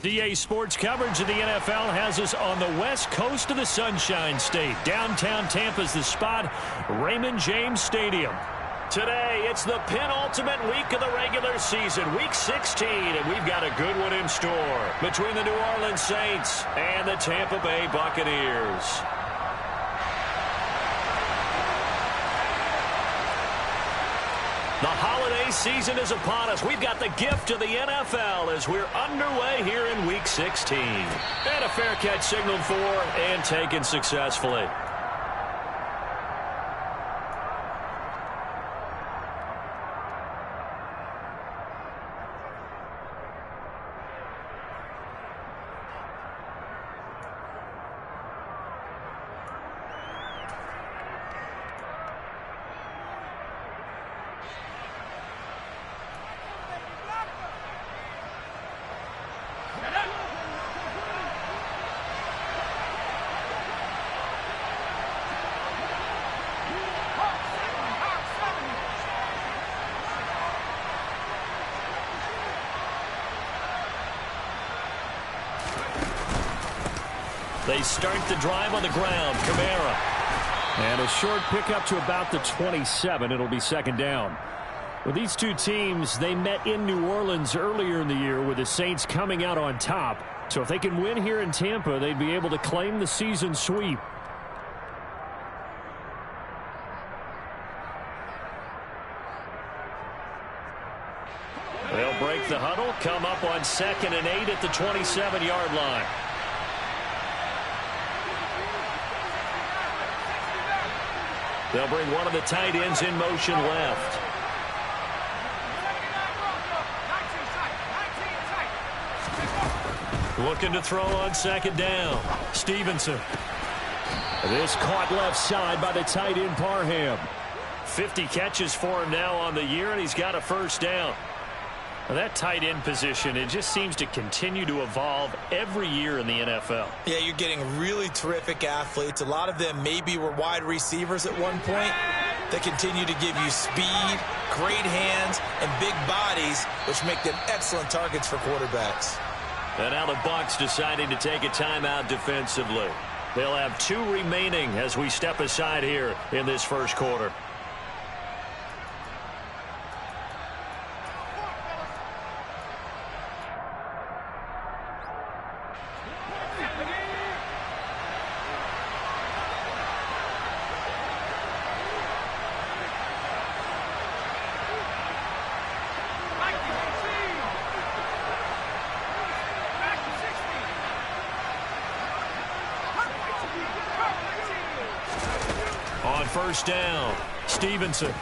EA Sports coverage of the NFL has us on the west coast of the Sunshine State. Downtown Tampa's the spot, Raymond James Stadium. Today, it's the penultimate week of the regular season, Week 16, and we've got a good one in store between the New Orleans Saints and the Tampa Bay Buccaneers. The holiday season is upon us. We've got the gift of the NFL as we're underway here in Week 16. And a fair catch signaled for and taken successfully. They start the drive on the ground. Kamara. And a short pickup to about the 27. It'll be second down. Well, these two teams, they met in New Orleans earlier in the year with the Saints coming out on top. So if they can win here in Tampa, they'd be able to claim the season sweep. They'll break the huddle, come up on 2nd and 8 at the 27-yard line. They'll bring one of the tight ends in motion left. Looking to throw on 2nd down. Stevenson. This caught left side by the tight end Parham. 50 catches for him now on the year, and he's got a first down. That tight end position, it just seems to continue to evolve every year in the NFL. Yeah, you're getting really terrific athletes. A lot of them maybe were wide receivers at one point. They continue to give you speed, great hands, and big bodies, which make them excellent targets for quarterbacks. And now the Bucs deciding to take a timeout defensively. They'll have 2 remaining as we step aside here in this first quarter. First down, Stevenson.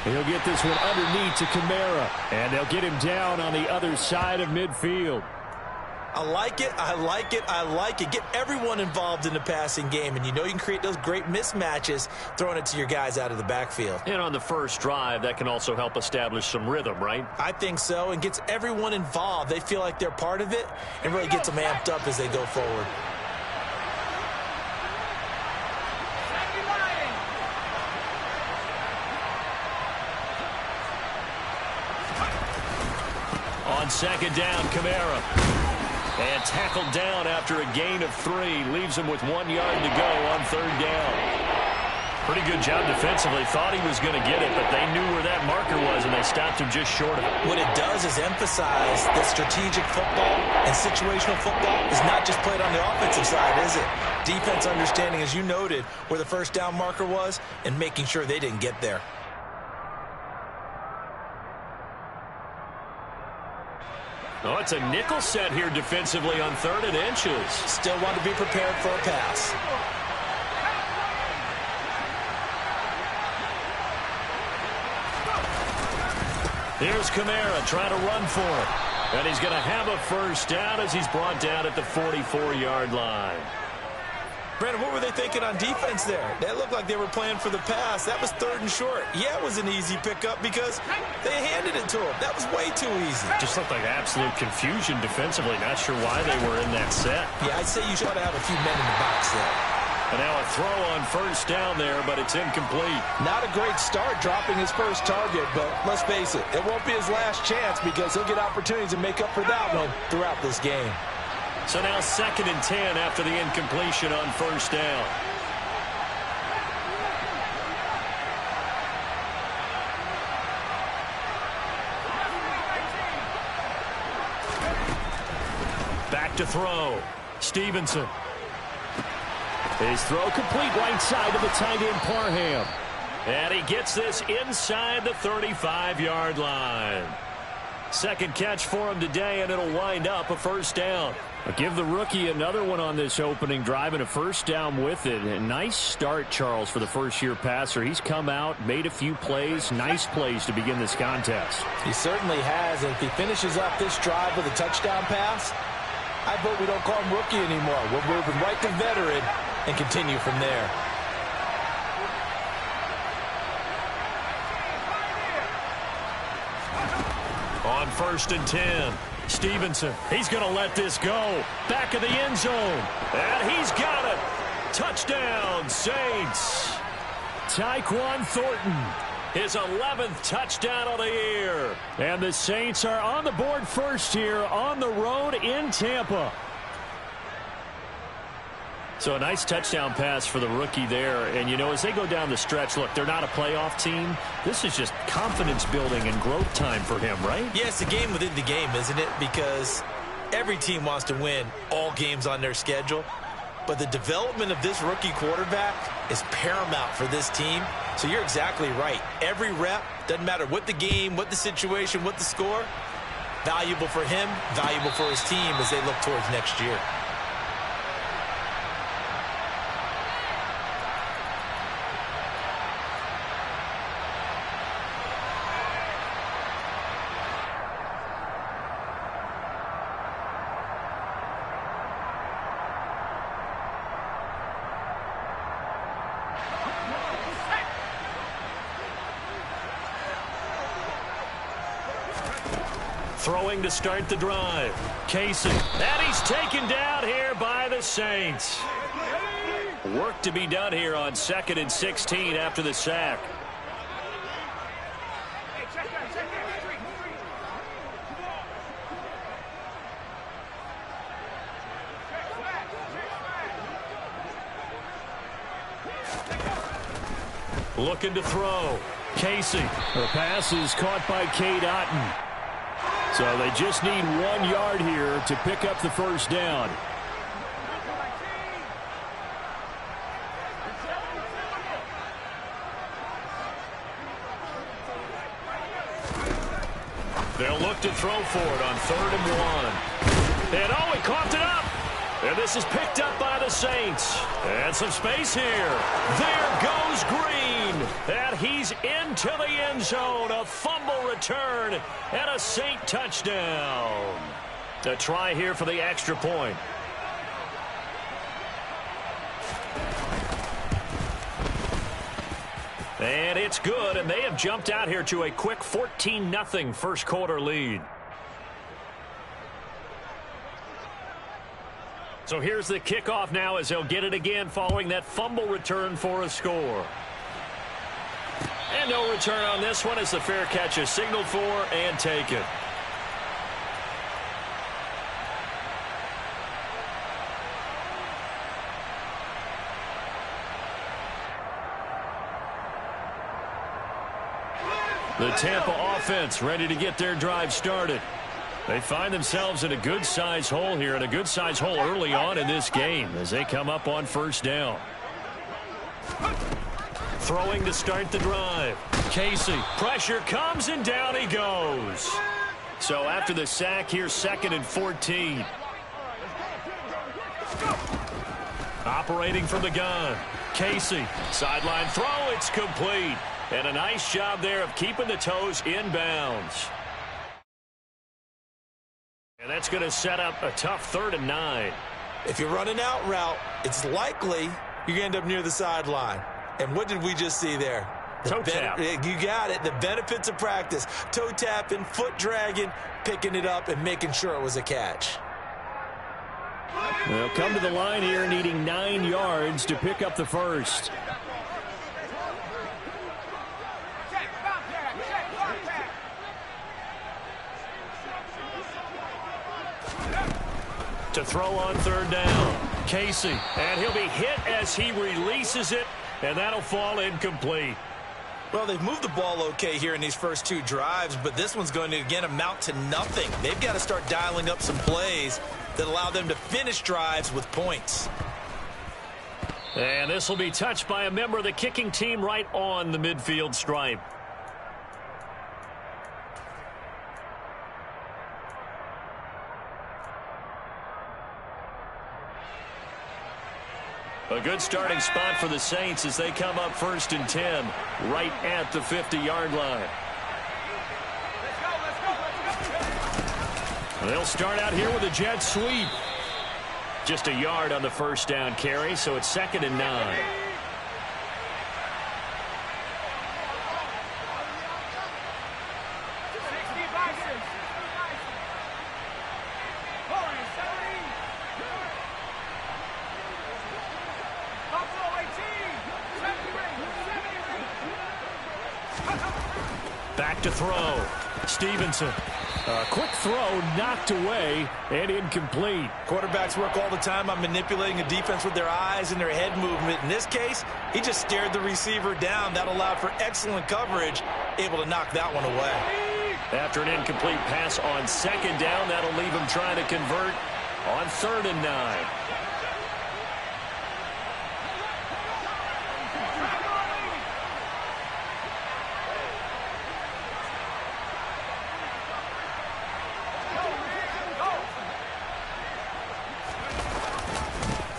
He'll get this one underneath to Kamara, and they'll get him down on the other side of midfield. I like it, I like it, I like it. Get everyone involved in the passing game, and you know you can create those great mismatches throwing it to your guys out of the backfield. And on the first drive, that can also help establish some rhythm, right? I think so, and gets everyone involved. They feel like they're part of it, and really gets them amped up as they go forward. On 2nd down, Kamara. And tackled down after a gain of 3. Leaves him with 1 yard to go on 3rd down. Pretty good job defensively. Thought he was going to get it, but they knew where that marker was, and they stopped him just short of it. What it does is emphasize that strategic football and situational football is not just played on the offensive side, is it? Defense understanding, as you noted, where the first down marker was and making sure they didn't get there. Oh, it's a nickel set here defensively on 3rd and inches. Still want to be prepared for a pass. Here's Kamara trying to run for it. And he's going to have a first down as he's brought down at the 44-yard line. Brandon, what were they thinking on defense there? That looked like they were playing for the pass. That was 3rd and short. Yeah, it was an easy pickup because they handed it to him. That was way too easy. Just looked like absolute confusion defensively. Not sure why they were in that set. Yeah, I'd say you should have a few men in the box there. And now a throw on first down there, but it's incomplete. Not a great start dropping his first target, but let's face it, it won't be his last chance because he'll get opportunities to make up for that one throughout this game. So now 2nd and 10 after the incompletion on first down. Back to throw. Stevenson. His throw complete right side to the tight end Parham. And he gets this inside the 35-yard line. Second catch for him today, and it'll wind up a first down. I'll give the rookie another one on this opening drive and a first down with it. A nice start, Charles, for the first-year passer. He's come out, made a few plays, nice plays to begin this contest. He certainly has, and if he finishes up this drive with a touchdown pass, I vote we don't call him rookie anymore. We're moving right to veteran and continue from there. On 1st and 10, Stevenson. He's going to let this go. Back of the end zone. And he's got it. Touchdown, Saints. Tyquan Thornton. His 11th touchdown of the year. And the Saints are on the board first here on the road in Tampa. So a nice touchdown pass for the rookie there. And, you know, as they go down the stretch, look, they're not a playoff team. This is just confidence building and growth time for him, right? Yeah, it's a game within the game, isn't it? Because every team wants to win all games on their schedule. But the development of this rookie quarterback is paramount for this team. So you're exactly right. Every rep, doesn't matter what the game, what the situation, what the score, valuable for him, valuable for his team as they look towards next year. Throwing to start the drive. Casey. And he's taken down here by the Saints. Work to be done here on 2nd and 16 after the sack. Looking to throw. Casey. The pass is caught by Cade Otton. So they just need 1 yard here to pick up the first down. They'll look to throw for it on 3rd and 1. And oh, he coughed it up. And this is picked up by the Saints. And some space here. There goes Green. And he's into the end zone. A fumble return and a Saint touchdown. A try here for the extra point. And it's good, and they have jumped out here to a quick 14-0 first quarter lead. So here's the kickoff now as they'll get it again following that fumble return for a score. And no return on this one as the fair catch is signaled for and taken. The Tampa offense ready to get their drive started. They find themselves in a good-sized hole here, and a good-sized hole early on in this game as they come up on first down. Throwing to start the drive. Casey. Pressure comes, and down he goes. So after the sack here, 2nd and 14. Operating from the gun. Casey. Sideline throw. It's complete. And a nice job there of keeping the toes inbounds. And that's going to set up a tough 3rd and 9. If you're running out route, it's likely you're going to end up near the sideline. And what did we just see there? Toe tap. You got it. The benefits of practice. Toe tapping, foot dragging, picking it up, and making sure it was a catch. They'll come to the line here needing 9 yards to pick up the first. To throw on third down. Casey. And he'll be hit as he releases it. And that'll fall incomplete. Well, they've moved the ball okay here in these first two drives, but this one's going to, again, amount to nothing. They've got to start dialing up some plays that allow them to finish drives with points. And this will be touched by a member of the kicking team right on the midfield stripe. A good starting spot for the Saints as they come up 1st and 10 right at the 50-yard line. They'll start out here with a jet sweep. Just a yard on the first down carry, so it's 2nd and 9. Back to throw. Stevenson. A quick throw knocked away and incomplete. Quarterbacks work all the time on manipulating a defense with their eyes and their head movement. In this case, he just stared the receiver down. That allowed for excellent coverage, able to knock that one away. After an incomplete pass on 2nd down, that'll leave him trying to convert on 3rd and 9.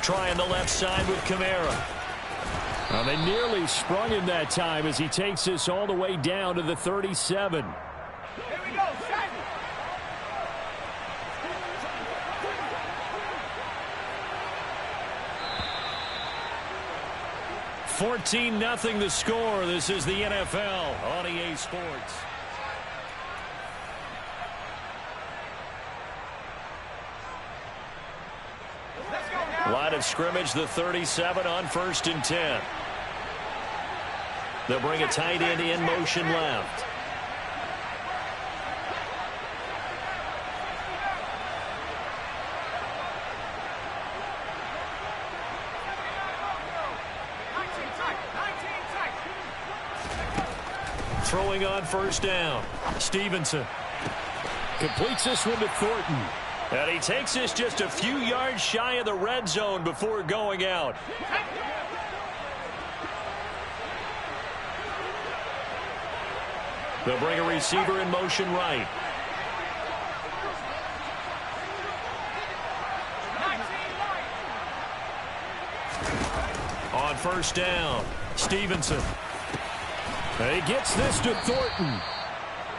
Trying the left side with Kamara. Well, they nearly sprung him that time as he takes this all the way down to the 37. Here we go, 14-0 the score. This is the NFL on EA Sports. Line of scrimmage, the 37 on 1st and 10. They'll bring a tight end in motion left. Throwing on 1st down. Stevenson completes this one to Thornton. And he takes this just a few yards shy of the red zone before going out. They'll bring a receiver in motion right. On 1st down, Stevenson. And he gets this to Thornton.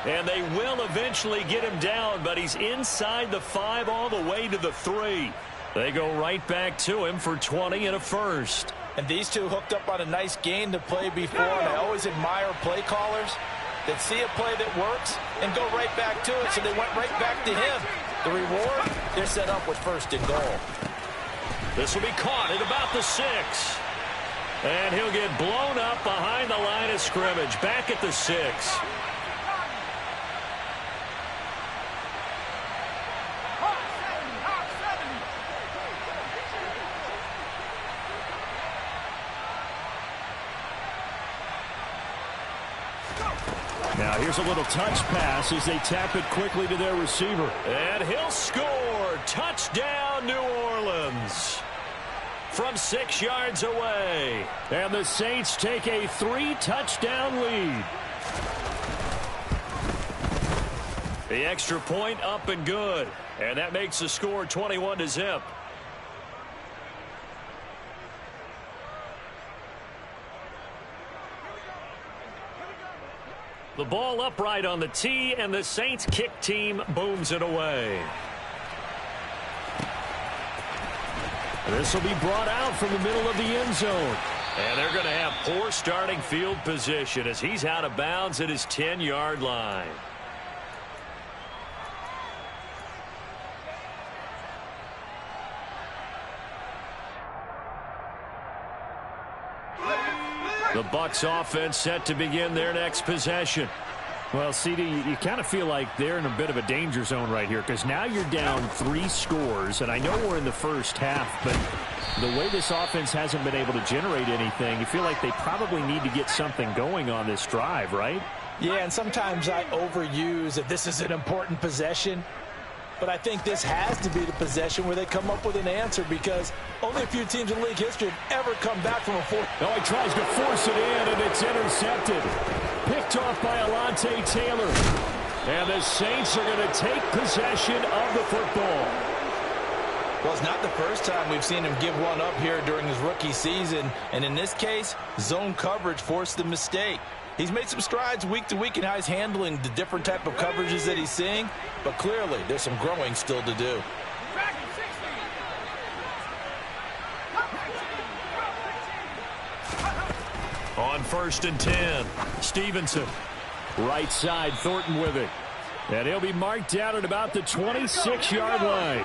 And they will eventually get him down, but he's inside the 5 all the way to the 3. They go right back to him for 20 and a first. And these two hooked up on a nice gain to play before, and I always admire play callers that see a play that works and go right back to it, so they went right back to him. The reward, they're set up with 1st and goal. This will be caught at about the 6. And he'll get blown up behind the line of scrimmage, back at the 6. Now here's a little touch pass as they tap it quickly to their receiver. And he'll score. Touchdown, New Orleans. From 6 yards away. And the Saints take a 3-touchdown lead. The extra point up and good. And that makes the score 21-0. The ball upright on the tee, and the Saints kick team booms it away. This will be brought out from the middle of the end zone. And they're going to have poor starting field position as he's out of bounds at his 10-yard line. The Bucs offense set to begin their next possession. Well, CD, you kind of feel like they're in a bit of a danger zone right here because now you're down 3 scores, and I know we're in the first half, but the way this offense hasn't been able to generate anything, you feel like they probably need to get something going on this drive, right? Yeah, and sometimes I overuse that this is an important possession, but I think this has to be the possession where they come up with an answer because only a few teams in league history have ever come back from a fourth. Oh, he tries to force it in, and it's intercepted. Picked off by Alontae Taylor. And the Saints are going to take possession of the football. Well, it's not the first time we've seen him give one up here during his rookie season. And in this case, zone coverage forced the mistake. He's made some strides week to week in how he's handling the different type of coverages that he's seeing. But clearly, there's some growing still to do. On 1st and 10, Stevenson. Right side, Thornton with it. And he'll be marked down at about the 26-yard line.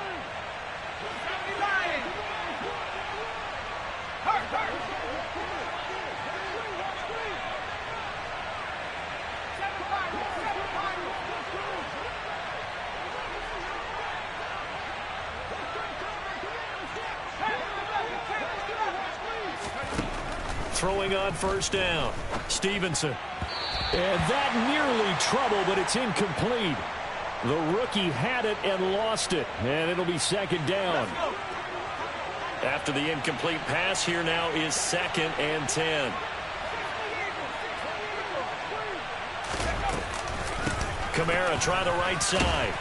Throwing on 1st down, Stevenson. And that nearly trouble, but it's incomplete. The rookie had it and lost it, and it'll be 2nd down. After the incomplete pass, here now is 2nd and 10. Kamara try the right side.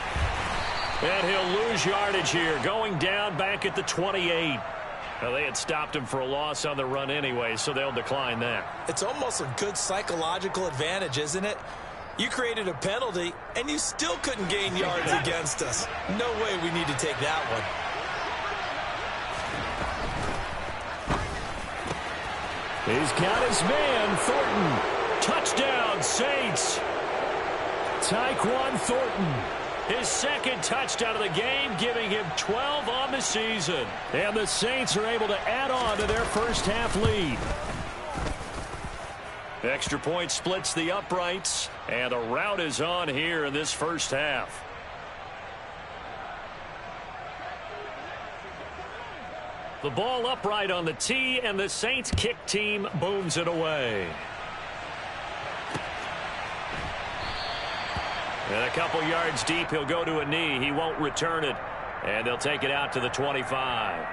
And he'll lose yardage here, going down back at the 28. Well, they had stopped him for a loss on the run anyway, so they'll decline that. It's almost a good psychological advantage, isn't it? You created a penalty, and you still couldn't gain yards against us. No way we need to take that one. He's got his man, Thornton. Touchdown, Saints. Tyquan Thornton. His 2nd touchdown of the game, giving him 12 on the season. And the Saints are able to add on to their first half lead. Extra point splits the uprights, and a rout is on here in this first half. The ball upright on the tee, and the Saints kick team booms it away. And a couple yards deep, he'll go to a knee. He won't return it. And they'll take it out to the 25.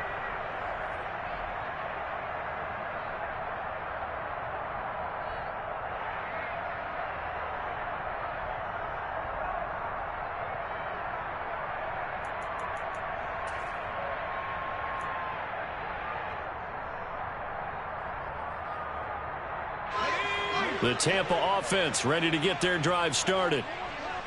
The Tampa offense ready to get their drive started.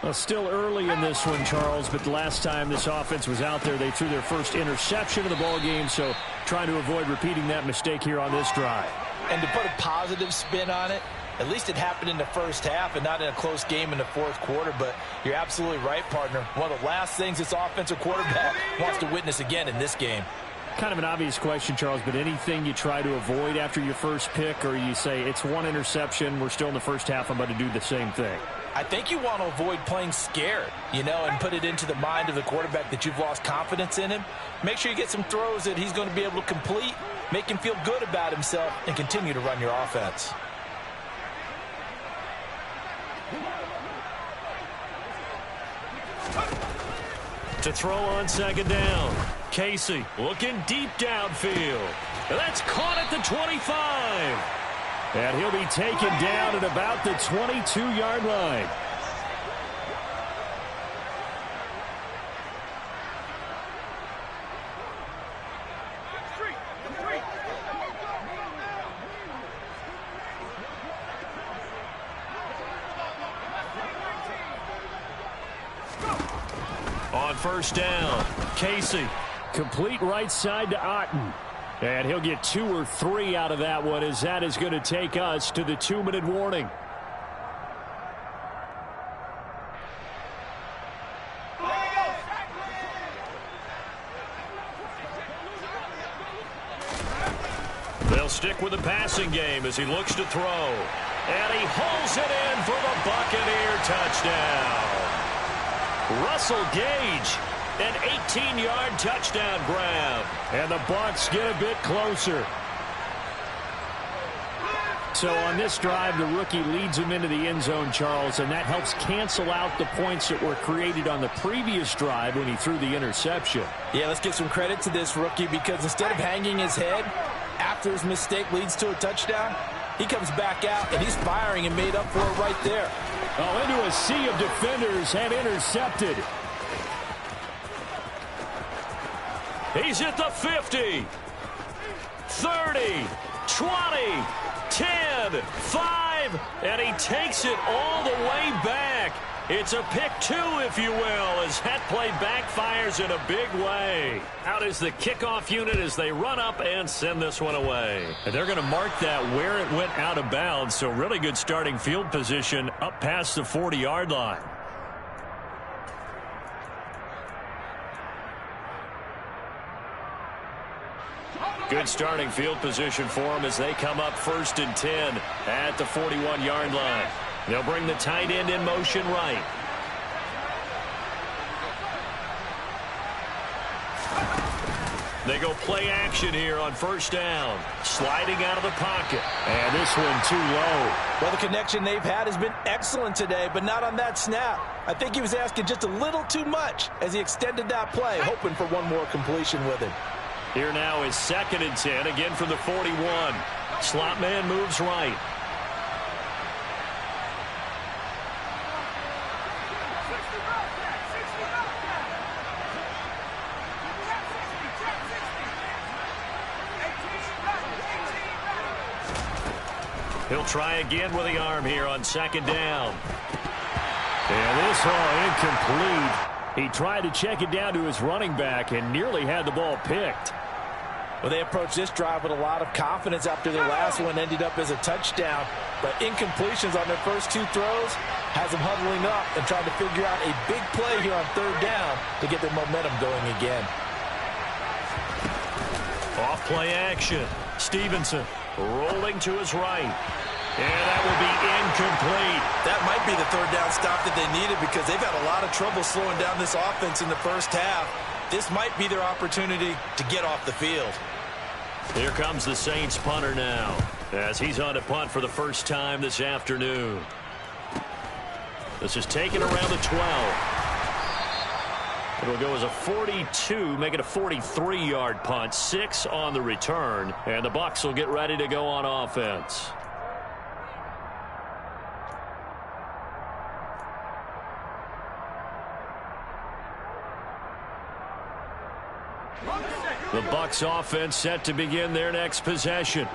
Well, still early in this one, Charles, but the last time this offense was out there, they threw their first interception of the ball game, so trying to avoid repeating that mistake here on this drive. And to put a positive spin on it, at least it happened in the first half and not in a close game in the 4th quarter, but you're absolutely right, partner. One of the last things this offensive quarterback wants to witness again in this game. Kind of an obvious question, Charles, but anything you try to avoid after your first pick, or you say it's one interception, we're still in the first half, I'm about to do the same thing? I think you want to avoid playing scared, and put it into the mind of the quarterback that you've lost confidence in him. Make sure you get some throws that he's going to be able to complete, make him feel good about himself, and continue to run your offense. To throw on 2nd down, Casey looking deep downfield. That's caught at the 25. And he'll be taken down at about the 22-yard line. On 1st down, Casey. Complete right side to Otten. And he'll get 2 or 3 out of that one, as that is going to take us to the 2-minute warning. They'll stick with the passing game as he looks to throw. And he holds it in for the Buccaneer touchdown. Russell Gage, an 18-yard touchdown grab. And the Bucs get a bit closer. So on this drive, the rookie leads him into the end zone, Charles, and that helps cancel out the points that were created on the previous drive when he threw the interception. Yeah, let's give some credit to this rookie because instead of hanging his head after his mistake leads to a touchdown, he comes back out and he's firing and made up for it right there. Oh, into a sea of defenders and intercepted. He's at the 50, 30, 20, 10, 5, and he takes it all the way back. It's a pick two, if you will, as that play backfires in a big way. Out is the kickoff unit as they run up and send this one away. And they're going to mark that where it went out of bounds, so really good starting field position up past the 40-yard line. Good starting field position for them as they come up 1st and 10 at the 41-yard line. They'll bring the tight end in motion right. They go play action here on 1st down. Sliding out of the pocket. And this one too low. Well, the connection they've had has been excellent today, but not on that snap. I think he was asking just a little too much as he extended that play, hoping for one more completion with it. Here now is 2nd and 10, again from the 41. Slot man moves right. He'll try again with the arm here on 2nd down. And this one incomplete. He tried to check it down to his running back and nearly had the ball picked. Well, they approached this drive with a lot of confidence after their last one ended up as a touchdown. But incompletions on their first 2 throws has them huddling up and trying to figure out a big play here on 3rd down to get their momentum going again. Off play action. Stevenson rolling to his right. And that will be incomplete. That might be the 3rd down stop that they needed because they've had a lot of trouble slowing down this offense in the first half. This might be their opportunity to get off the field. Here comes the Saints punter now as he's on to punt for the first time this afternoon. This is taken around the 12. It'll go as a 42, make it a 43-yard punt, 6 on the return, and the Bucs will get ready to go on offense. The Bucs offense set to begin their next possession.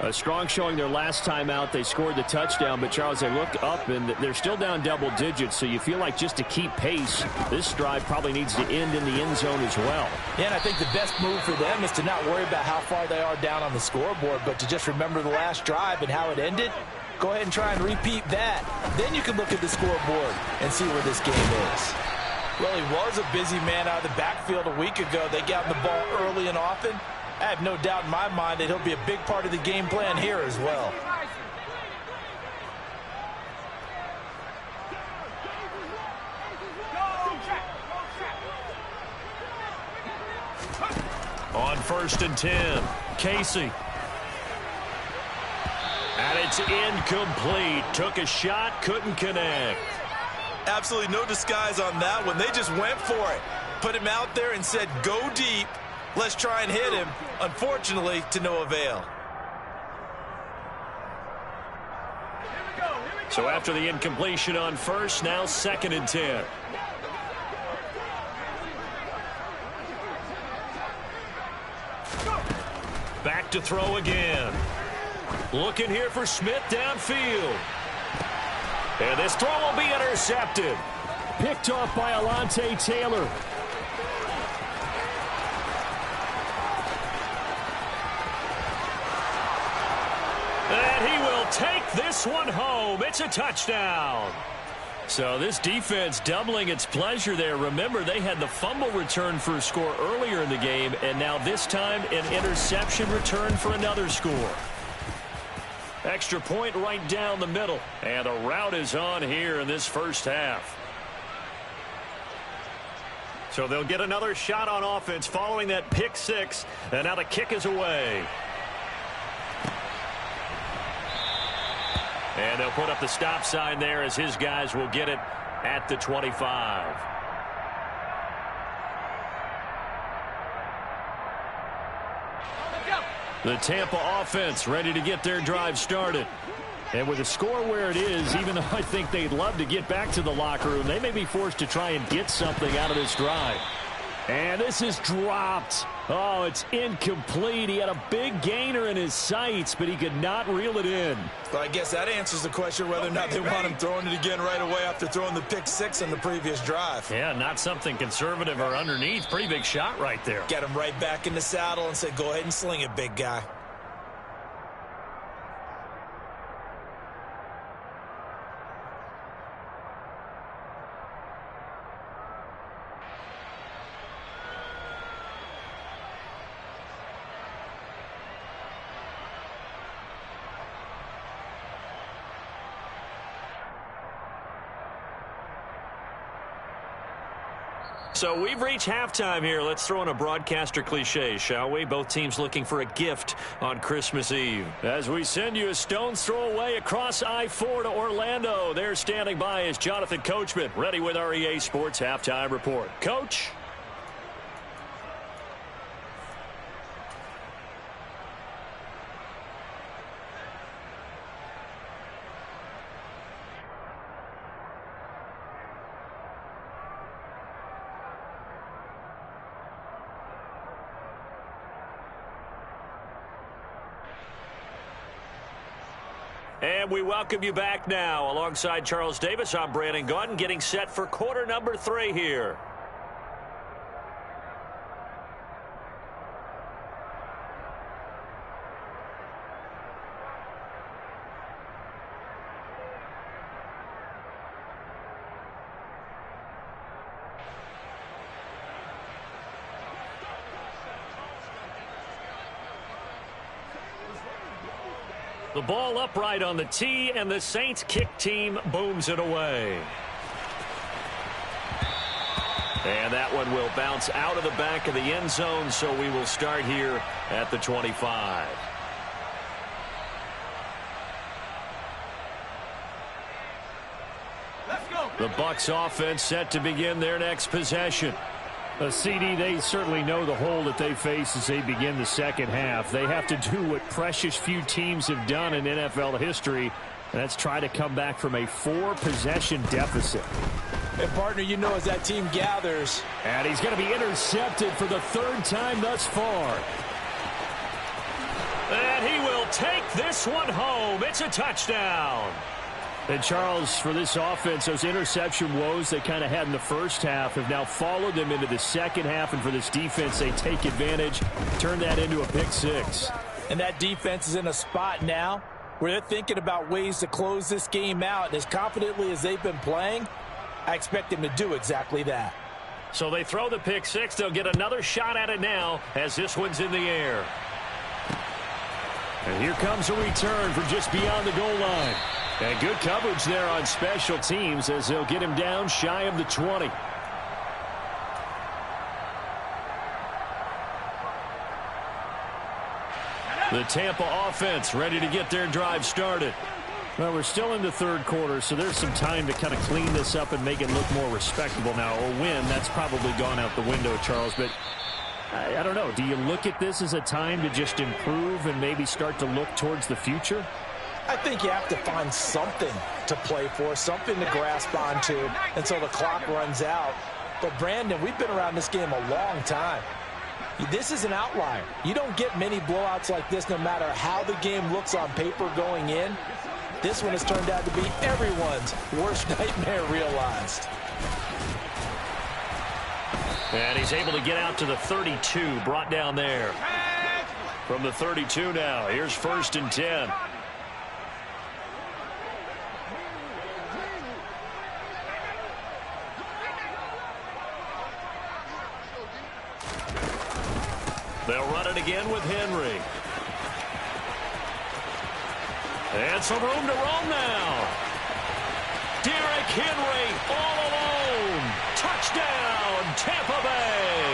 A strong showing their last time out. They scored the touchdown, but Charles, they looked up and they're still down double digits, so you feel like just to keep pace, this drive probably needs to end in the end zone as well. Yeah, and I think the best move for them is to not worry about how far they are down on the scoreboard, but to just remember the last drive and how it ended. Go ahead and try and repeat that. Then you can look at the scoreboard and see where this game is. Well, he was a busy man out of the backfield a week ago. They got the ball early and often. I have no doubt in my mind that he'll be a big part of the game plan here as well. On 1st and 10, Casey. And it's incomplete. Took a shot, couldn't connect. Absolutely no disguise on that one. They just went for it. Put him out there and said, go deep. Let's try and hit him. Unfortunately, to no avail. So after the incompletion on 1st, now 2nd and 10. Back to throw again. Looking here for Smith downfield. And this throw will be intercepted. Picked off by Alontae Taylor. And he will take this one home. It's a touchdown. So this defense doubling its pleasure there. Remember, they had the fumble return for a score earlier in the game, and now this time an interception return for another score. Extra point right down the middle. And the rout is on here in this first half. So they'll get another shot on offense following that pick six. And now the kick is away. And they'll put up the stop sign there as his guys will get it at the 25. The Tampa offense ready to get their drive started. And with the score where it is, even though I think they'd love to get back to the locker room, they may be forced to try and get something out of this drive. And this is dropped. Oh, it's incomplete. He had a big gainer in his sights, but he could not reel it in. Well, I guess that answers the question whether or not they want him throwing it again right away after throwing the pick six on the previous drive. Yeah, not something conservative or underneath. Pretty big shot right there. Get him right back in the saddle and say, go ahead and sling it, big guy. So we've reached halftime here. Let's throw in a broadcaster cliche, shall we? Both teams looking for a gift on Christmas Eve. As we send you a stone's throw away across I-4 to Orlando. There standing by is Jonathan Coachman, ready with our EA Sports Halftime Report. Coach? And we welcome you back now. Alongside Charles Davis, I'm Brandon Gaudin, getting set for quarter number 3 here. The ball upright on the tee, and the Saints kick team booms it away. And that one will bounce out of the back of the end zone, so we will start here at the 25. Let's go. The Bucs offense set to begin their next possession. CD, they certainly know the hole that they face as they begin the second half. They have to do what precious few teams have done in NFL history, and that's try to come back from a 4-possession deficit. And, partner, you know as that team gathers. And he's going to be intercepted for the 3rd time thus far. And he will take this one home. It's a touchdown. And, Charles, for this offense, those interception woes they kind of had in the first half have now followed them into the second half. And for this defense, they take advantage, turn that into a pick six. And that defense is in a spot now where they're thinking about ways to close this game out. And as confidently as they've been playing, I expect them to do exactly that. So they throw the pick six. They'll get another shot at it now as this one's in the air. And here comes a return from just beyond the goal line. And good coverage there on special teams as they'll get him down shy of the 20. The Tampa offense ready to get their drive started. Well, we're still in the third quarter, so there's some time to kind of clean this up and make it look more respectable now. A win, that's probably gone out the window, Charles, but I don't know. Do you look at this as a time to just improve and maybe start to look towards the future? I think you have to find something to play for, something to grasp onto until the clock runs out. But, Brandon, we've been around this game a long time. This is an outlier. You don't get many blowouts like this no matter how the game looks on paper going in. This one has turned out to be everyone's worst nightmare realized. And he's able to get out to the 32, brought down there. From the 32 now, here's 1st and 10. They'll run it again with Henry. And some room to roam now. Derrick Henry all alone. Touchdown, Tampa Bay.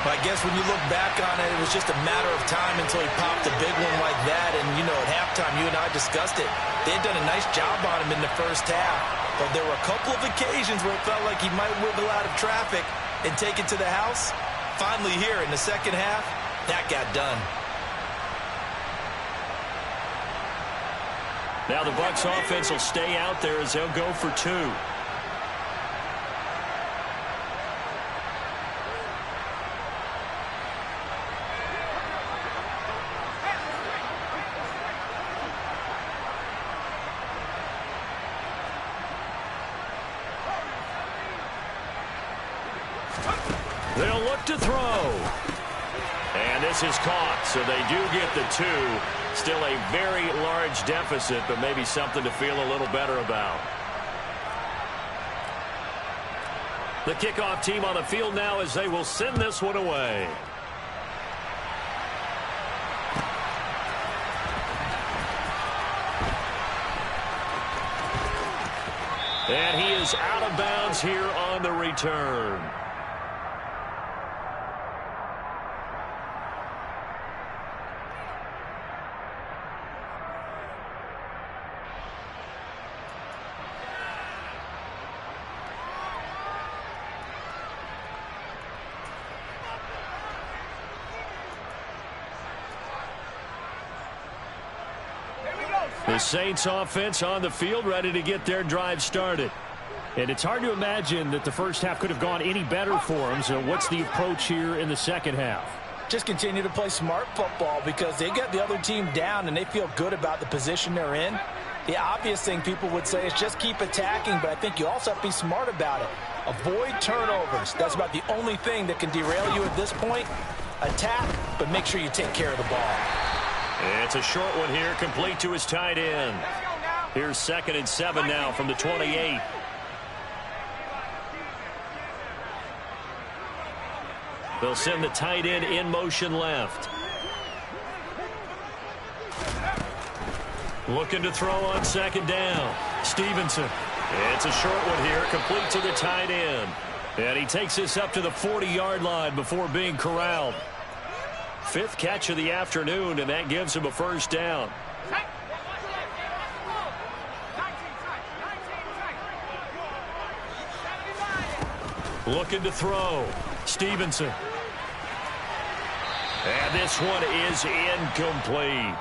I guess when you look back on it, it was just a matter of time until he popped a big one like that. And, you know, at halftime, you and I discussed it. They had done a nice job on him in the first half. But there were a couple of occasions where it felt like he might wiggle out of traffic and take it to the house. Finally here in the second half, that got done. Now the Bucs offense will stay out there as they'll go for two. They'll look to throw. And this is caught, so they do get the two. Still a very large deficit, but maybe something to feel a little better about. The kickoff team on the field now as they will send this one away. And he is out of bounds here on the return. The Saints offense on the field, ready to get their drive started. And it's hard to imagine that the first half could have gone any better for them. So what's the approach here in the second half? Just continue to play smart football because they get the other team down and they feel good about the position they're in. The obvious thing people would say is just keep attacking, but I think you also have to be smart about it. Avoid turnovers. That's about the only thing that can derail you at this point. Attack, but make sure you take care of the ball. It's a short one here, complete to his tight end. Here's 2nd and 7 now from the 28. They'll send the tight end in motion left. Looking to throw on 2nd down. Stevenson. It's a short one here, complete to the tight end. And he takes this up to the 40-yard line before being corralled. 5th catch of the afternoon, and that gives him a first down. Looking to throw. Stevenson. And this one is incomplete.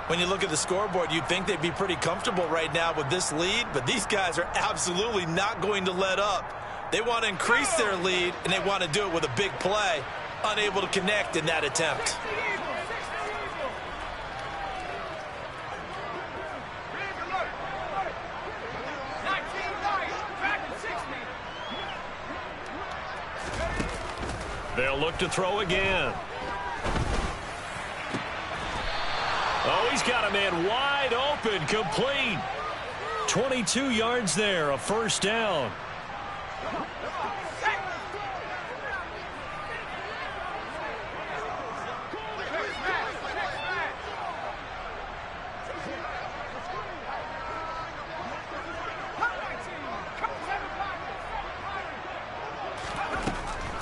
When you look at the scoreboard, you'd think they'd be pretty comfortable right now with this lead, but these guys are absolutely not going to let up. They want to increase their lead, and they want to do it with a big play. Unable to connect in that attempt. They'll look to throw again. Oh, he's got a man wide open, complete. 22 yards there, a first down.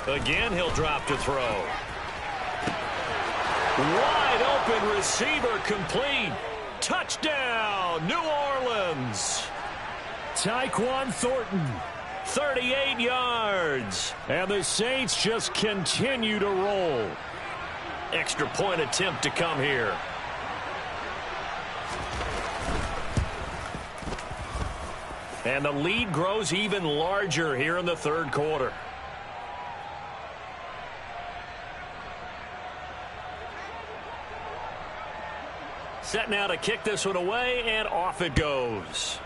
Again, he'll drop to throw. Wide open receiver, complete. Touchdown, New Orleans. Tyquan Thornton, 38 yards. And the Saints just continue to roll. Extra point attempt to come here. And the lead grows even larger here in the third quarter. Set now to kick this one away, and off it goes.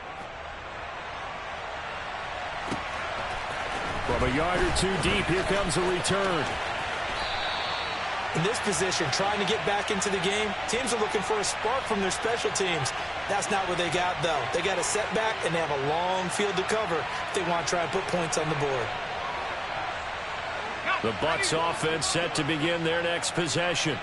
From a yard or two deep, here comes a return. In this position, trying to get back into the game, teams are looking for a spark from their special teams. That's not what they got, though. They got a setback, and they have a long field to cover if they want to try and put points on the board. The Bucs offense set to begin their next possession.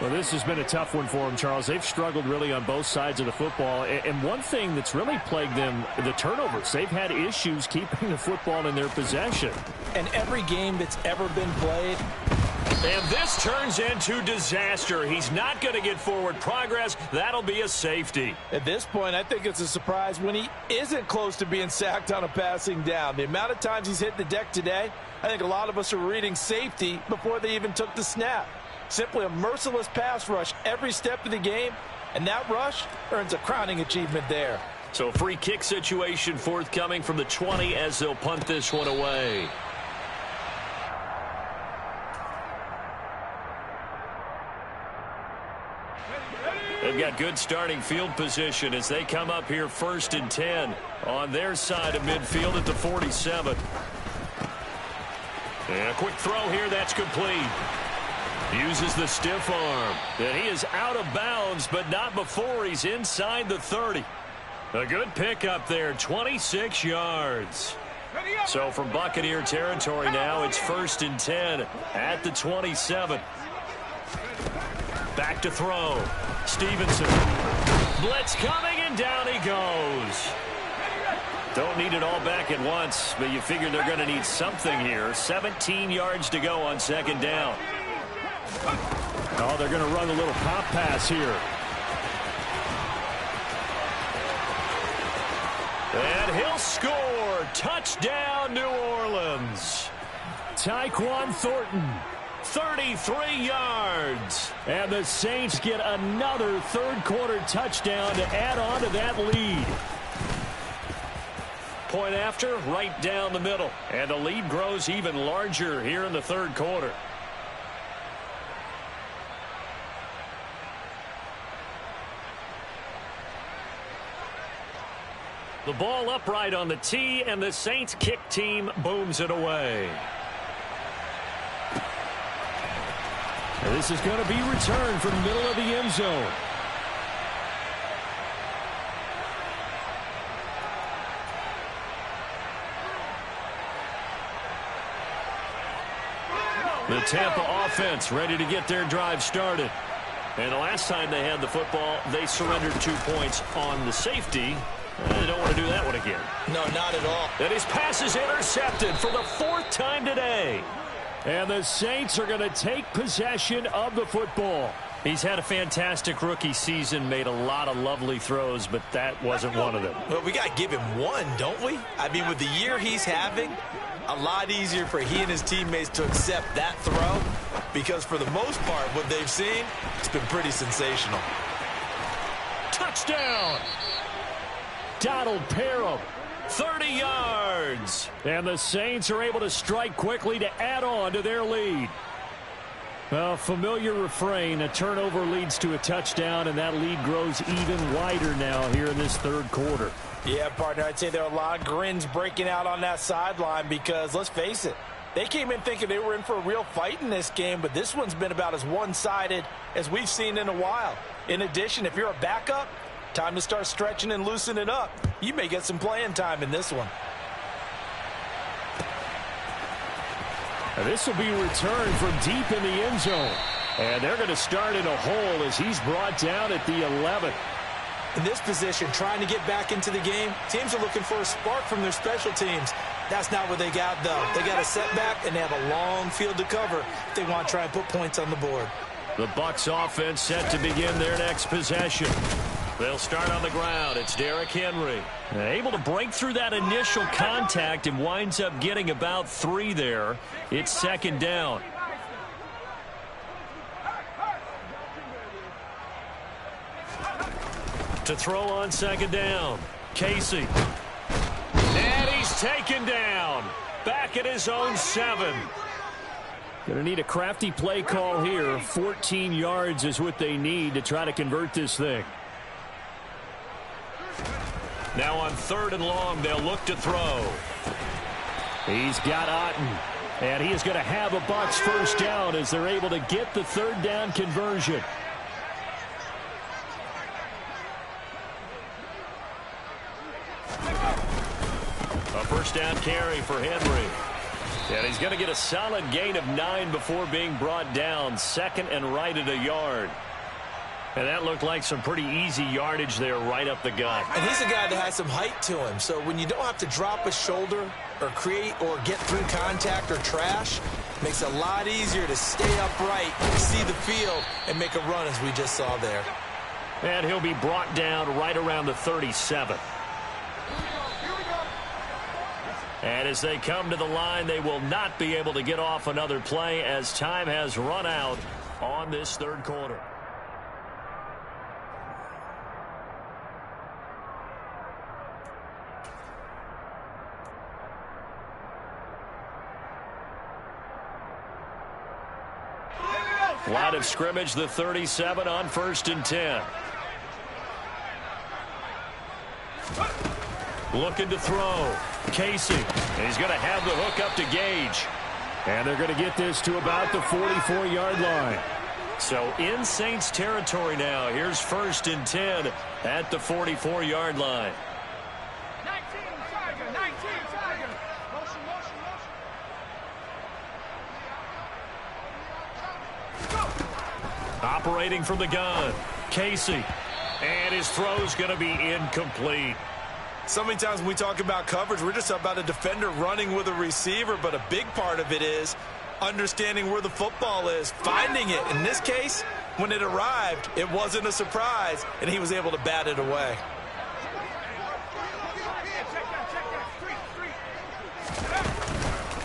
Well, this has been a tough one for them, Charles. They've struggled really on both sides of the football. And one thing that's really plagued them, the turnovers. They've had issues keeping the football in their possession. And every game that's ever been played. And this turns into disaster. He's not going to get forward progress. That'll be a safety. At this point, I think it's a surprise when he isn't close to being sacked on a passing down. The amount of times he's hit the deck today, I think a lot of us are reading safety before they even took the snap. Simply a merciless pass rush every step of the game, and that rush earns a crowning achievement there. So free kick situation forthcoming from the 20 as they'll punt this one away. They've got good starting field position as they come up here 1st and 10 on their side of midfield at the 47. And a quick throw here, that's complete. Uses the stiff arm. And he is out of bounds, but not before he's inside the 30. A good pickup there, 26 yards. So from Buccaneer territory now, it's 1st and 10 at the 27. Back to throw. Stevenson. Blitz coming, and down he goes. Don't need it all back at once, but you figure they're going to need something here. 17 yards to go on 2nd down. Oh, they're going to run a little pop pass here. And he'll score. Touchdown, New Orleans. Tyquan Thornton, 33 yards. And the Saints get another third-quarter touchdown to add on to that lead. Point after, right down the middle. And the lead grows even larger here in the third quarter. The ball upright on the tee, and the Saints kick team booms it away. And this is going to be returned from the middle of the end zone. The Tampa offense ready to get their drive started. And the last time they had the football, they surrendered 2 points on the safety. They don't want to do that one again. No, not at all. And his pass is intercepted for the 4th time today. And the Saints are going to take possession of the football. He's had a fantastic rookie season, made a lot of lovely throws, but that wasn't one of them. Well, we got to give him one, don't we? I mean, with the year he's having, a lot easier for he and his teammates to accept that throw, because for the most part, what they've seen, it's been pretty sensational. Touchdown! Donald Parham, 30 yards. And the Saints are able to strike quickly to add on to their lead. Well, familiar refrain, a turnover leads to a touchdown, and that lead grows even wider now here in this third quarter. Yeah, partner, I'd say there are a lot of grins breaking out on that sideline because, let's face it, they came in thinking they were in for a real fight in this game, but this one's been about as one-sided as we've seen in a while. In addition, if you're a backup, time to start stretching and loosening up. You may get some playing time in this one. And this will be returned from deep in the end zone. And they're going to start in a hole as he's brought down at the 11th. In this position, trying to get back into the game, teams are looking for a spark from their special teams. That's not what they got, though. They got a setback, and they have a long field to cover if they want to try and put points on the board. The Bucs offense set to begin their next possession. They'll start on the ground. It's Derrick Henry. Able to break through that initial contact and winds up getting about 3 there. It's 2nd down. To throw on 2nd down. Casey. And he's taken down. Back at his own 7. Going to need a crafty play call here. 14 yards is what they need to try to convert this thing. Now on 3rd and long, they'll look to throw. He's got Otten. And he is going to have a Bucs first down as they're able to get the 3rd down conversion. A first down carry for Henry. And he's going to get a solid gain of 9 before being brought down. Second and right at a yard. And that looked like some pretty easy yardage there right up the gut. And he's a guy that has some height to him. So when you don't have to drop a shoulder or create or get through contact or trash, it makes it a lot easier to stay upright, see the field, and make a run as we just saw there. And he'll be brought down right around the 37. And as they come to the line, they will not be able to get off another play as time has run out on this third quarter. Line of scrimmage, the 37 on 1st and 10. Looking to throw. Casey. And he's going to have the hook up to Gage. And they're going to get this to about the 44-yard line. So in Saints territory now. Here's 1st and 10 at the 44-yard line. 19, Tiger, 19, Tiger. Motion, motion, motion. Operating from the gun. Casey. And his throw's going to be incomplete. So many times when we talk about coverage, we're just about a defender running with a receiver, but a big part of it is understanding where the football is, finding it. In this case, when it arrived, it wasn't a surprise, and he was able to bat it away.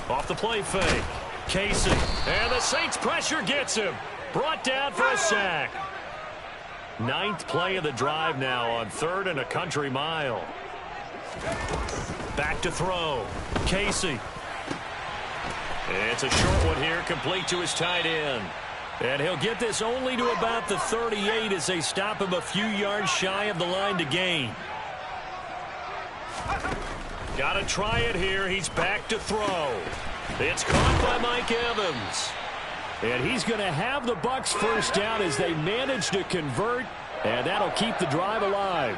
Off the play fake. Casey. And the Saints pressure gets him. Brought down for a sack. 9th play of the drive now on 3rd and a country mile. Back to throw. Casey. It's a short one here, complete to his tight end. And he'll get this only to about the 38 as they stop him a few yards shy of the line to gain. Got to try it here. He's back to throw. It's caught by Mike Evans. And he's going to have the Bucs first down as they manage to convert, and that'll keep the drive alive.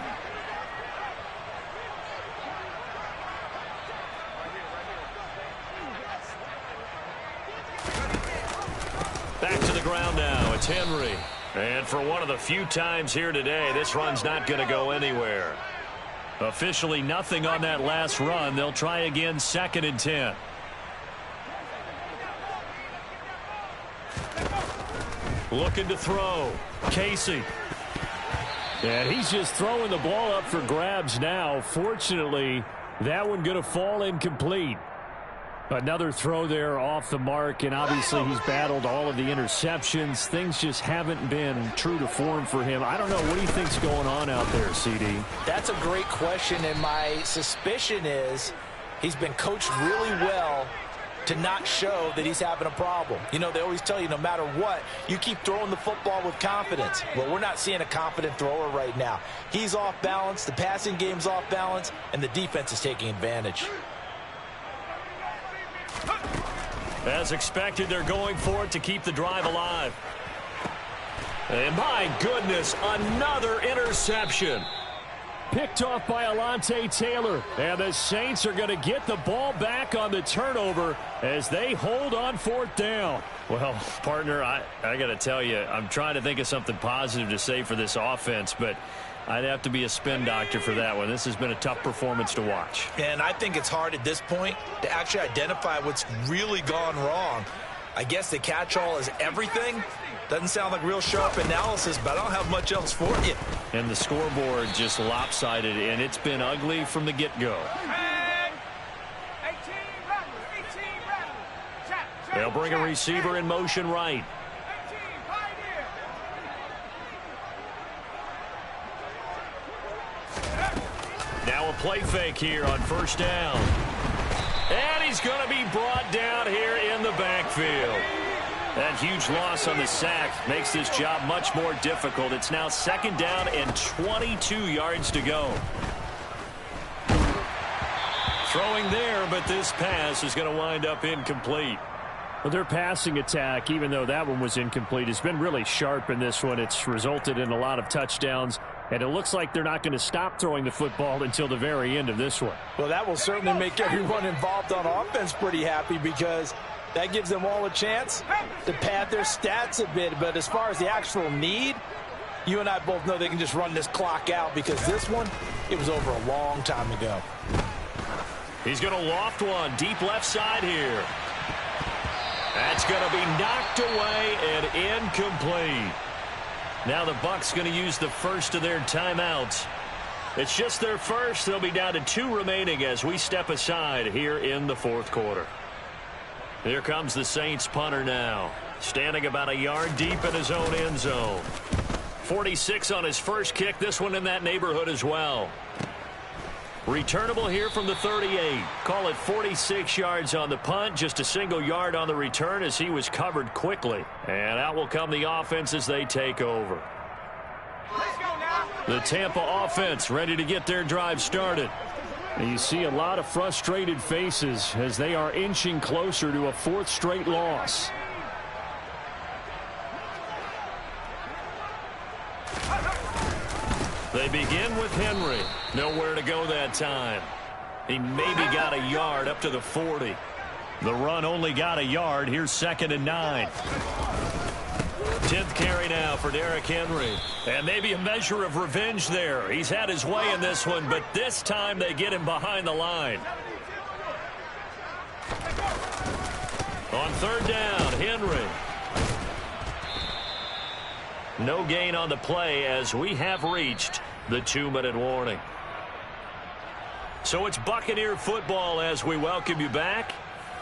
Back to the ground now. It's Henry. And for one of the few times here today, this run's not going to go anywhere. Officially nothing on that last run. They'll try again 2nd and 10. Looking to throw. Casey. And he's just throwing the ball up for grabs now. Fortunately, that one going to fall incomplete. Another throw there off the mark, and obviously he's battled all of the interceptions. Things just haven't been true to form for him. I don't know. What do you think's going on out there, CD? That's a great question, and my suspicion is he's been coached really well to not show that he's having a problem. You know, they always tell you no matter what, you keep throwing the football with confidence. Well, we're not seeing a confident thrower right now. He's off balance, the passing game's off balance, and the defense is taking advantage. As expected, they're going for it to keep the drive alive. And my goodness, another interception. Picked off by Alontae Taylor. And the Saints are going to get the ball back on the turnover as they hold on 4th down. Well, partner, I got to tell you, I'm trying to think of something positive to say for this offense, but I'd have to be a spin doctor for that one. This has been a tough performance to watch. And I think it's hard at this point to actually identify what's really gone wrong. I guess the catch-all is everything. Doesn't sound like real sharp analysis, but I don't have much else for you. And the scoreboard just lopsided, and it's been ugly from the get-go. They'll bring a receiver in motion right. Now a play fake here on 1st down. And he's going to be brought down here in the backfield. That huge loss on the sack makes this job much more difficult. It's now 2nd down and 22 yards to go. Throwing there, but this pass is going to wind up incomplete. Well, their passing attack, even though that one was incomplete, has been really sharp in this one. It's resulted in a lot of touchdowns. And it looks like they're not going to stop throwing the football until the very end of this one. Well, that will certainly make everyone involved on offense pretty happy because that gives them all a chance to pad their stats a bit. But as far as the actual need, you and I both know they can just run this clock out because this one, it was over a long time ago. He's going to loft one deep left side here. That's going to be knocked away and incomplete. Now the Bucs going to use the first of their timeouts. It's just their first. They'll be down to 2 remaining as we step aside here in the fourth quarter. Here comes the Saints punter now, standing about a yard deep in his own end zone. 46 on his first kick, this one in that neighborhood as well. Returnable here from the 38. Call it 46 yards on the punt, just a single yard on the return as he was covered quickly. And out will come the offense as they take over. The Tampa offense ready to get their drive started. And you see a lot of frustrated faces as they are inching closer to a 4th straight loss. They begin with Henry. Nowhere to go that time. He maybe got a yard up to the 40. The run only got a yard. Here's 2nd and 9. 10th carry now for Derrick Henry. And maybe a measure of revenge there. He's had his way in this one, but this time they get him behind the line. On 3rd down, Henry. No gain on the play as we have reached the 2-minute warning. So it's Buccaneer football as we welcome you back.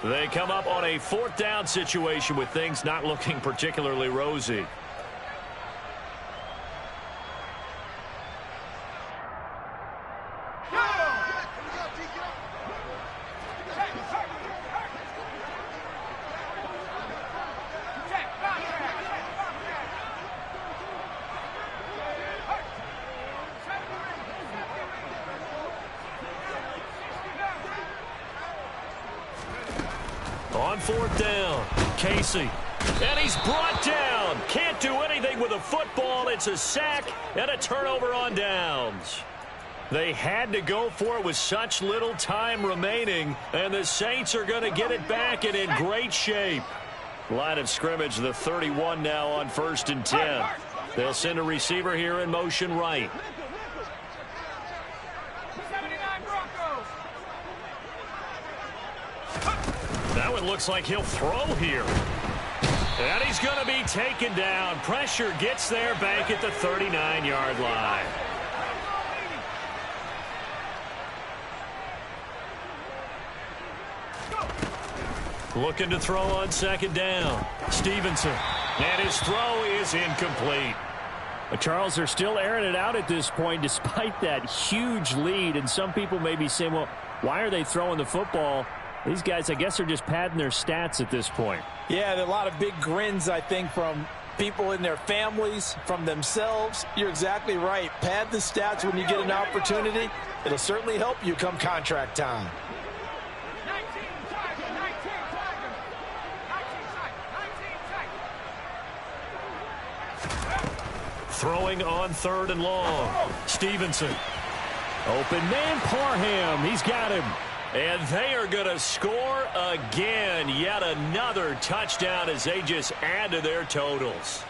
They come up on a 4th down situation with things not looking particularly rosy. On 4th down, Casey. And he's brought down. Can't do anything with a football. It's a sack and a turnover on downs. They had to go for it with such little time remaining, and the Saints are going to get it back and in great shape. Line of scrimmage, the 31 now on 1st and 10. They'll send a receiver here in motion right. That one looks like he'll throw here. And he's going to be taken down. Pressure gets there back at the 39-yard line. Looking to throw on 2nd down. Stevenson. And his throw is incomplete. Charles, they're still airing it out at this point despite that huge lead. And some people may be saying, well, why are they throwing the football? These guys, I guess, are just padding their stats at this point. Yeah, there are a lot of big grins, I think, from people in their families, from themselves. You're exactly right. Pad the stats when you get an opportunity. It'll certainly help you come contract time. Throwing on 3rd and long. Stevenson. Open man, Parham. He's got him. And they are going to score again. Yet another touchdown as they just add to their totals.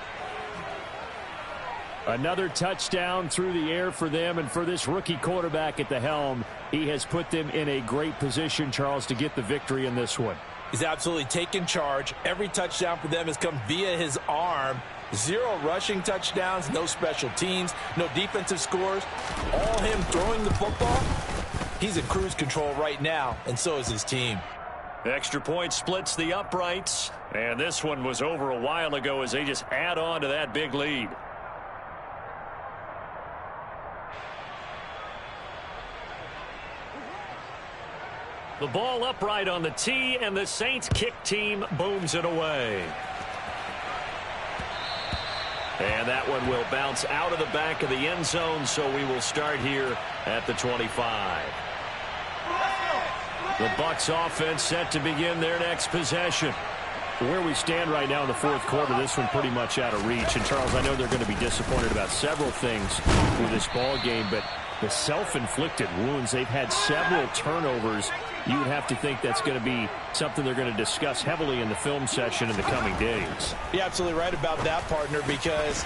Another touchdown through the air for them, and for this rookie quarterback at the helm, he has put them in a great position, Charles, to get the victory in this one. He's absolutely taken charge. Every touchdown for them has come via his arm. 0 rushing touchdowns, no special teams, no defensive scores. All him throwing the football. He's in cruise control right now, and so is his team. Extra point splits the uprights, and this one was over a while ago as they just add on to that big lead. The ball upright on the tee, and the Saints kick team booms it away. And that one will bounce out of the back of the end zone, so we will start here at the 25. The Bucs offense set to begin their next possession. Where we stand right now in the fourth quarter, this one pretty much out of reach. And, Charles, I know they're going to be disappointed about several things through this ball game, but the self-inflicted wounds, they've had several turnovers. You would have to think that's going to be something they're going to discuss heavily in the film session in the coming days. You're absolutely right about that, partner, because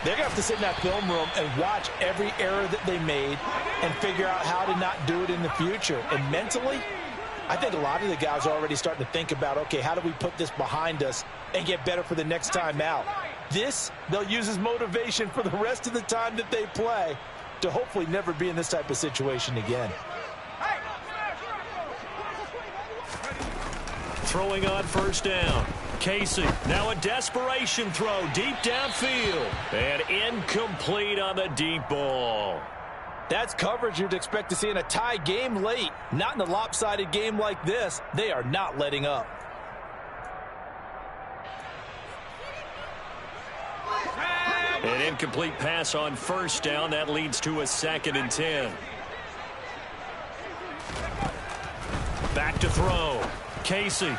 they're going to have to sit in that film room and watch every error that they made and figure out how to not do it in the future. And mentally, I think a lot of the guys are already starting to think about, okay, how do we put this behind us and get better for the next time out? This, they'll use as motivation for the rest of the time that they play to hopefully never be in this type of situation again. Throwing on first down. Casey, now a desperation throw deep downfield. And incomplete on the deep ball. That's coverage you'd expect to see in a tie game late. Not in a lopsided game like this. They are not letting up. An incomplete pass on first down. That leads to a 2nd and 10. Back to throw. Casey.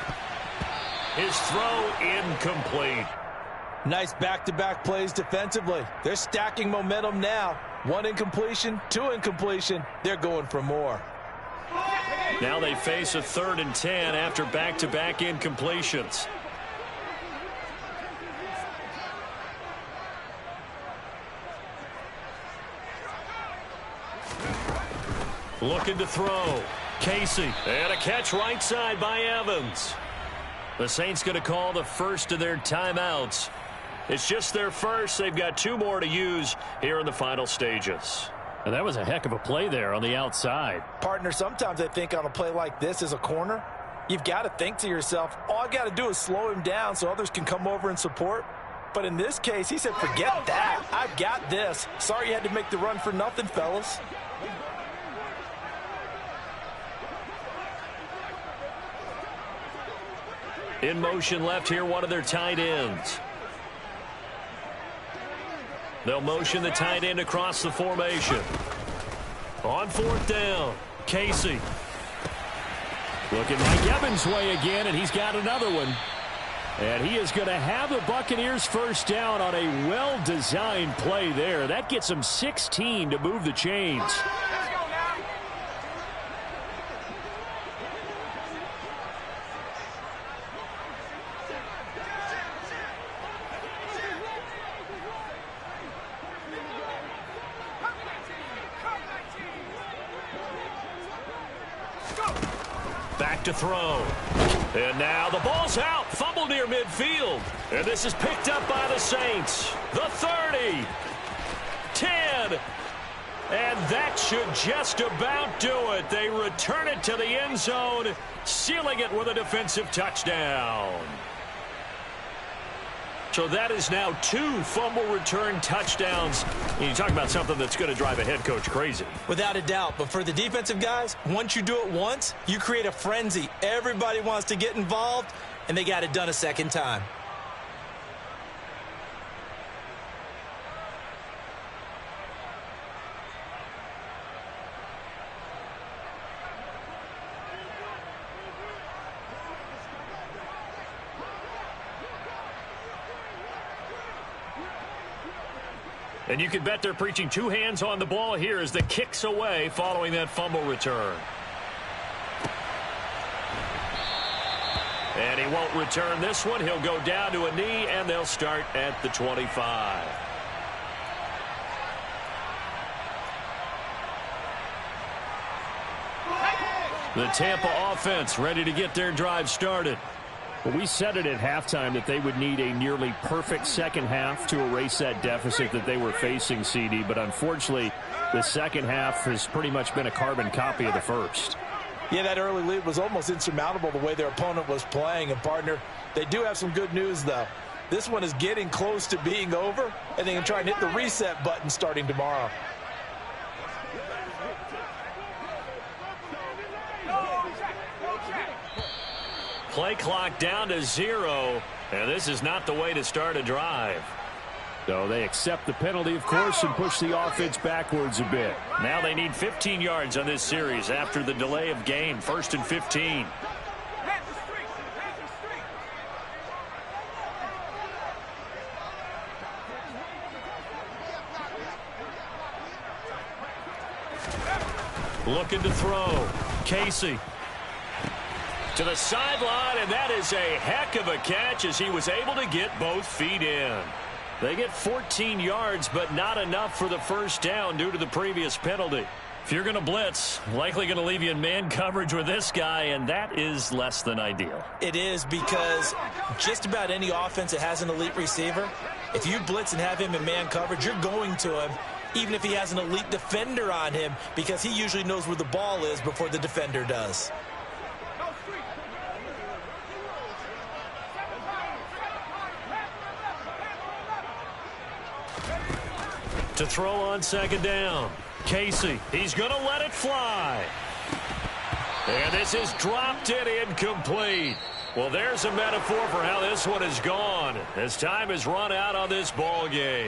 His throw incomplete. Nice back-to-back plays defensively. They're stacking momentum now. 1 incompletion, 2 incompletion. They're going for more. Now they face a 3rd and 10 after back-to-back incompletions. Looking to throw. Casey. And a catch right side by Evans. The Saints going to call the first of their timeouts. It's just their first. They've got 2 more to use here in the final stages. And that was a heck of a play there on the outside. Partner, sometimes I think on a play like this as a corner, you've got to think to yourself, all I got to do is slow him down so others can come over and support. But in this case, he said, forget that. I've got this. Sorry you had to make the run for nothing, fellas. In motion left here, one of their tight ends. They'll motion the tight end across the formation. On 4th down, Casey. Looking Mike Evans' way again, and he's got another one. And he is going to have the Buccaneers first down on a well-designed play there. That gets them 16 to move the chains. Back to throw. And now the ball's out. Fumble near midfield. And this is picked up by the Saints. The 30. 10. And that should just about do it. They return it to the end zone, sealing it with a defensive touchdown. So that is now 2 fumble return touchdowns. And you talk about something that's going to drive a head coach crazy. Without a doubt. But for the defensive guys, once you do it once, you create a frenzy. Everybody wants to get involved, and they got it done a second time. And you can bet they're preaching 2 hands on the ball here as the kick's away following that fumble return. And he won't return this one. He'll go down to a knee, and they'll start at the 25. The Tampa offense ready to get their drive started. Well, we said it at halftime that they would need a nearly perfect second half to erase that deficit that they were facing, CD. But unfortunately, the second half has pretty much been a carbon copy of the first. Yeah, that early lead was almost insurmountable the way their opponent was playing. And, partner, they do have some good news, though. This one is getting close to being over, and they can try and hit the reset button starting tomorrow. Play clock down to 0, and this is not the way to start a drive. So they accept the penalty, of course, and push the offense backwards a bit. Now they need 15 yards on this series after the delay of game. 1st and 15. Looking to throw. Casey. To the sideline, and that is a heck of a catch as he was able to get both feet in. They get 14 yards, but not enough for the first down due to the previous penalty. If you're going to blitz, likely going to leave you in man coverage with this guy, and that is less than ideal. It is, because just about any offense that has an elite receiver, if you blitz and have him in man coverage, you're going to him, even if he has an elite defender on him, because he usually knows where the ball is before the defender does. To throw on second down. Casey, he's going to let it fly. And this is dropped it incomplete. Well, there's a metaphor for how this one is gone as time has run out on this ball game.